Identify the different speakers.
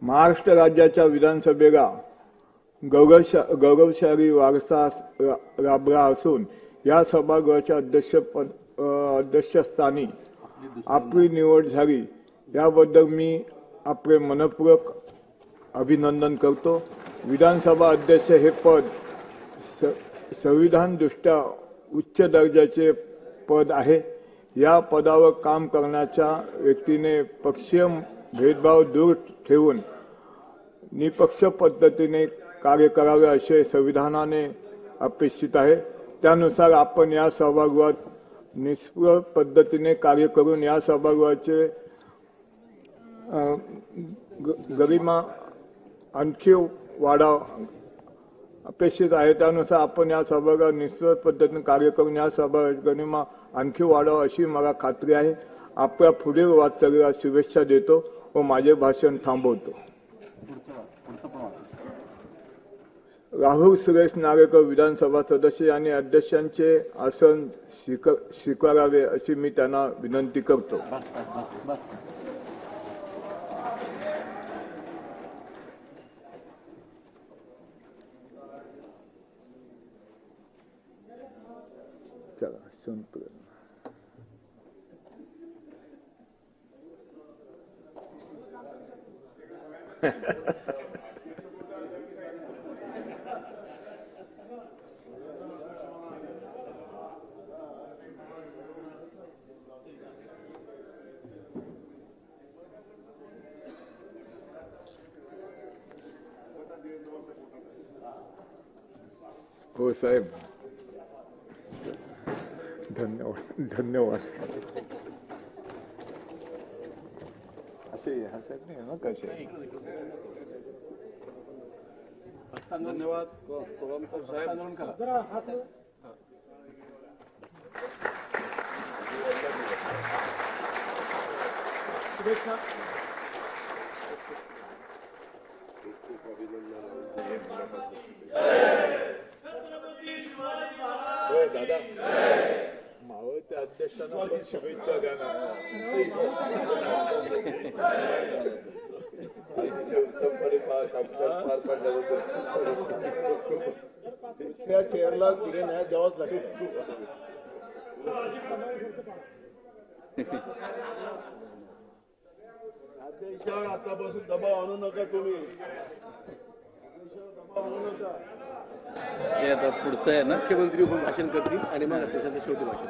Speaker 1: महाराष्ट्र राज्याच्या विधानसभेला गौरवशाली वारसा लाभला असून या सभागृहाच्या अध्यक्षस्थानी आपली निवड झाली याबद्दल मी आपले मनपूर्वक अभिनंदन करतो। विधानसभा अध्यक्ष हे पद संविधानदृष्ट्या उच्च दर्जाचे पद आहे। या पदावर काम करण्याच्या व्यक्तीने पक्षीय भेदभाव दूर ठेवून निपक्ष पद्धतीने कार्य करावे असे संविधानाने अपेक्षित आहे। त्यानुसार आपण या सभागृहात निष्पक्ष पद्धतीने कार्य करून या सभागृहाचे गरिमा आणखी वाढाव अपेक्षित आहे। त्यानुसार आपण या सभागृहात निष्पक्ष पद्धतीने कार्य करून या सभागृहाची गरिमा आणखी वाढाव अशी मला खात्री आहे। आपल्या पुढील वाटचालीला शुभेच्छा देतो व माझे भाषण थांबवतो। राहुल सुरेश नागेकर विधानसभा सदस्य आणि अध्यक्षांचे आसन स्वीकारावे अशी मी त्यांना विनंती करतो। चला संपलं। हो साहेब, धन्यवाद धन्यवाद। असे हा साहेब नाही ना कसे
Speaker 2: धन्यवाद साहेब। शुभेच्छा।
Speaker 1: दादा मावळत्या अध्यक्षांना पण शुभेच्छा द्या ना।
Speaker 3: त्या चेअरला दिले न्याय द्यावाच लागेल। अध्यक्षावर आतापासून दबाव आणू नका तुम्ही, दबाव आणू नका।
Speaker 2: हे आता पुढचं आहे ना, मुख्यमंत्री भाषण करतील आणि मग अध्यक्षाचं शेवटी भाषण।